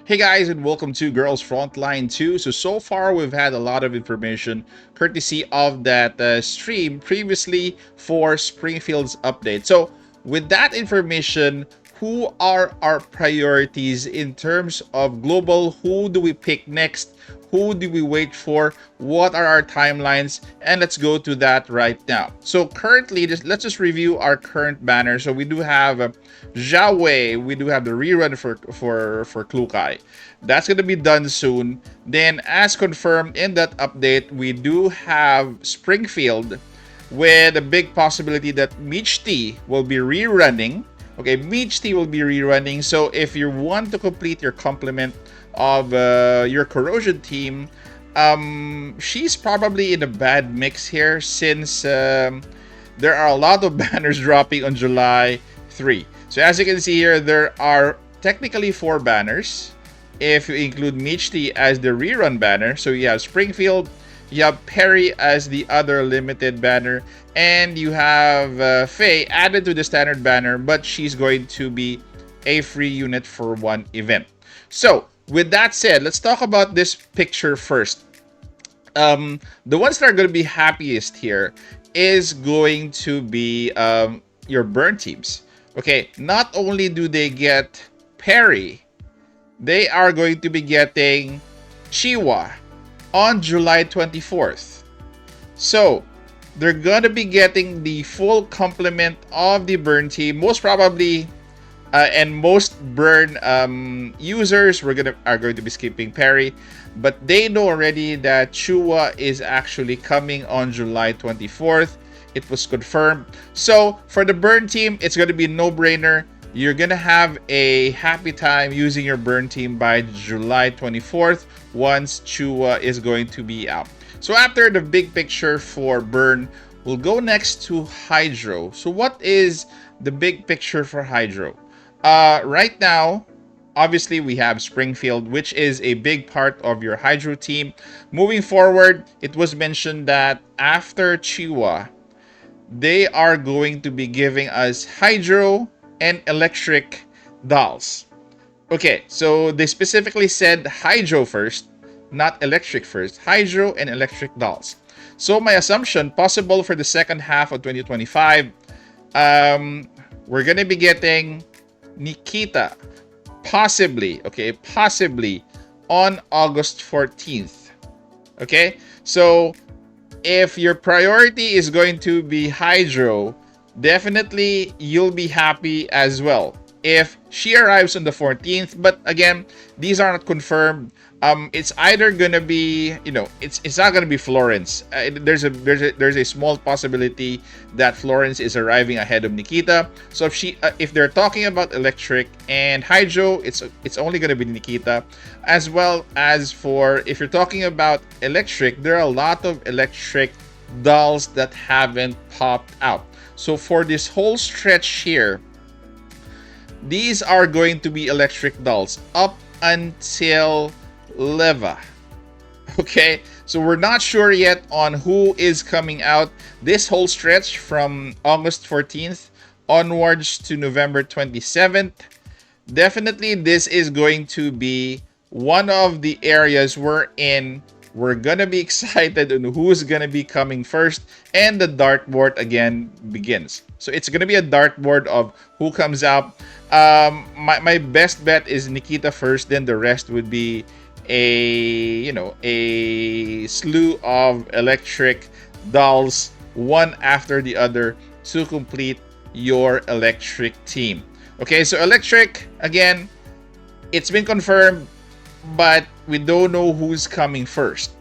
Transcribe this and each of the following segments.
Hey guys, and welcome to Girls Frontline 2. So far we've had a lot of information courtesy of that stream previously for Springfield's update. So with that information, who are our priorities in terms of global? Who do we pick next? Who do we wait for? What are our timelines? And let's go to that right now. So currently, let's just review our current banner. So we do have Jiawei. We do have the rerun for Klukai. That's going to be done soon. Then, as confirmed in that update, we do have Springfield with a big possibility that Michti will be rerunning. Okay, Michti will be rerunning. So if you want to complete your complement of your corrosion team, she's probably in a bad mix here since there are a lot of banners dropping on July 3. So as you can see here, there are technically 4 banners if you include Michti as the rerun banner. So you have Springfield, you have Perry as the other limited banner, and you have Faye added to the standard banner, but she's going to be a free unit for one event. So with that said, let's talk about this picture first. The ones that are going to be happiest here is going to be your burn teams. Okay, not only do they get Perry, they are going to be getting Quihua on July 24th. So they're going to be getting the full complement of the burn team. Most probably, and most burn users are going to be skipping Perry, but they know already that Quihua is actually coming on July 24th. It was confirmed. So for the burn team, it's going to be a no-brainer. You're going to have a happy time using your burn team by July 24th once Quihua is going to be out. So after the big picture for burn, we'll go next to Hydro. So what is the big picture for Hydro? Right now, obviously we have Springfield, which is a big part of your Hydro team. Moving forward, it was mentioned that after Quihua, they are going to be giving us Hydro and Electric dolls. Okay, so they specifically said Hydro first, not Electric first. Hydro and Electric dolls. So my assumption, possible for the second half of 2025, we're gonna be getting Nikita, possibly on August 14th. Okay, so if your priority is going to be Hydro, definitely you'll be happy as well if she arrives on the 14th. But again, these are not confirmed. It's either gonna be, it's not gonna be Florence. There's a small possibility that Florence is arriving ahead of Nikita. So if they're talking about Electric and Hydro, it's only gonna be Nikita. As well as for if you're talking about Electric, there are a lot of Electric dolls that haven't popped out. So for this whole stretch here, these are going to be Electric dolls up until Leva. Okay, so we're not sure yet on who is coming out this whole stretch from August 14th onwards to November 27th. Definitely this is going to be one of the areas we're in. We're gonna be excited on who's gonna be coming first, and the dartboard again begins. So it's gonna be a dartboard of who comes out. My best bet is Nikita first, then the rest would be a slew of Electric dolls, one after the other, to complete your Electric team. Okay, so Electric, again, it's been confirmed, but we don't know who's coming first.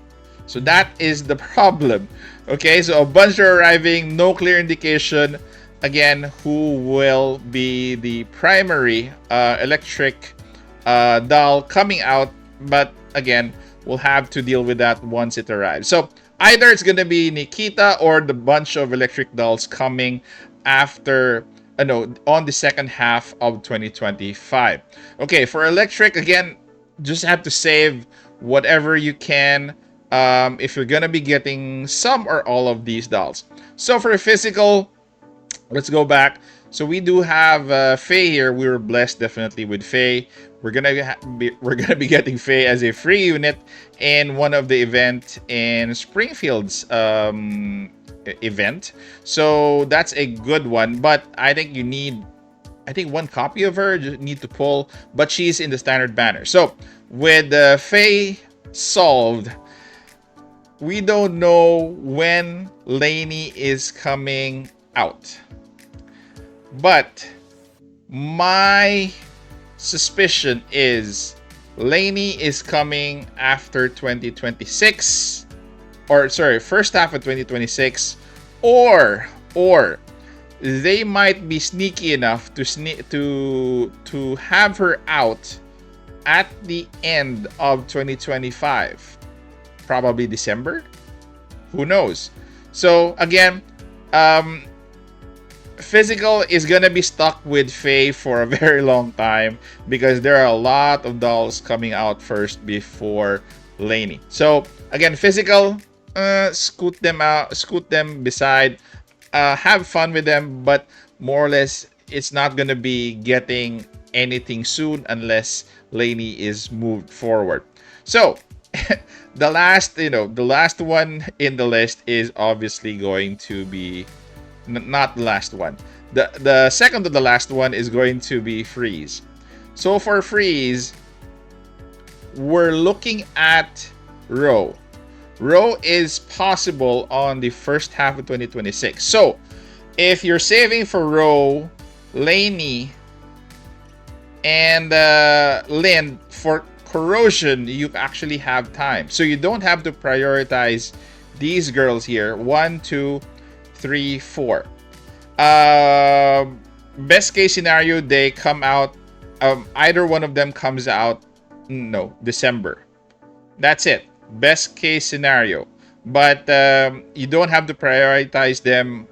So that is the problem. Okay, so a bunch are arriving, no clear indication again who will be the primary Electric doll coming out, but again, we'll have to deal with that once it arrives. So either it's gonna be Nikita or the bunch of Electric dolls coming after on the second half of 2025. Okay, for Electric, again, just have to save whatever you can if you're gonna be getting some or all of these dolls. So for a physical, let's go back. So we do have Faye here. We were blessed definitely with Faye. we're gonna be getting Faye as a free unit in one of the event in Springfield's event. So that's a good one. But I think you need, I think, one copy of her. You need to pull, but she's in the standard banner. So with Faye solved, we don't know when Lainey is coming out. But my suspicion is Lainey is coming after 2026, or sorry, first half of 2026, or they might be sneaky enough to have her out at the end of 2025, probably December. Who knows? So again, Physical is gonna be stuck with Faye for a very long time because there are a lot of dolls coming out first before Lainey. So again, Physical, scoot them beside, have fun with them, but more or less it's not gonna be getting anything soon unless Lainey is moved forward. So the last one in the list is obviously going to be not the last one. The second to the last one is going to be Freeze. So for Freeze, we're looking at Row. Row is possible on the first half of 2026. So if you're saving for Row, Lainey, and Lynn for Corrosion, you actually have time. So you don't have to prioritize these girls here. 1, 2, 3, 4. Best case scenario, they come out. Either one of them comes out. No, December. That's it. Best case scenario. But you don't have to prioritize them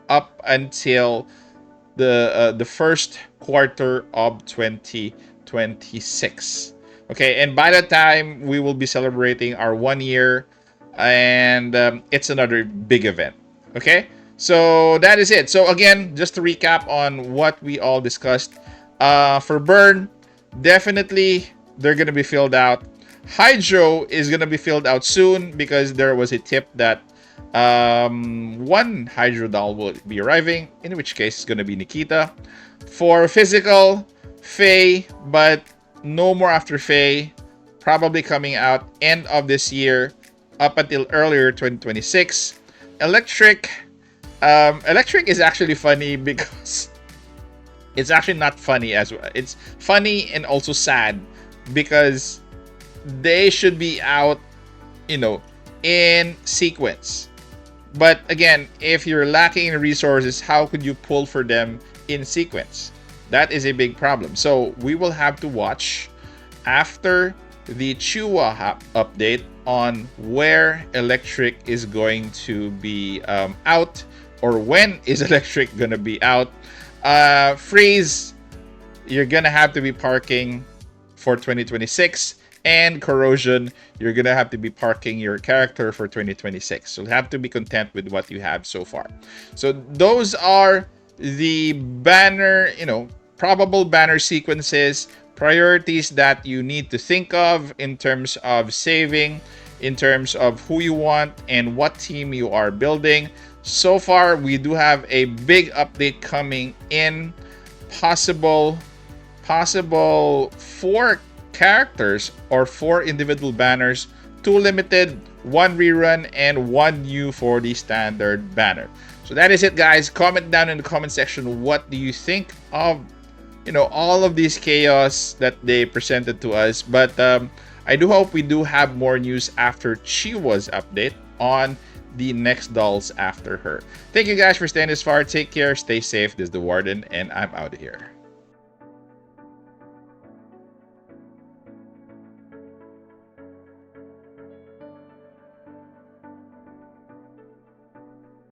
up until the first quarter of 2026. Okay, and by that time we will be celebrating our 1 year, and it's another big event. Okay, so that is it. So again, just to recap on what we all discussed, for Burn, definitely they're gonna be filled out. Hydro is gonna be filled out soon because there was a tip that one Hydro doll will be arriving, in which case it's gonna be Nikita. For Physical, Faye, but no more after Faye, probably coming out end of this year up until earlier 2026. Electric is actually funny because it's actually not funny as well. It's funny and also sad because they should be out, in sequence. But again, if you're lacking in resources, how could you pull for them in sequence? That is a big problem. So we will have to watch after the Quihua update on where Electric is going to be out, or when is Electric gonna be out. Freeze, you're gonna have to be parking for 2026, and Corrosion, you're gonna have to be parking your character for 2026. So you have to be content with what you have so far. So those are the banner, probable banner sequences, priorities that you need to think of in terms of saving, in terms of who you want and what team you are building. So far, we do have a big update coming in. Possible 4 characters or 4 individual banners, 2 limited, 1 rerun, and 1 new for the standard banner. So that is it, guys. Comment down in the comment section, what do you think of all of these chaos that they presented to us. But I do hope we do have more news after Qihua's update on the next dolls after her. Thank you guys for staying this far. Take care, stay safe. This is the Warden, and I'm out of here.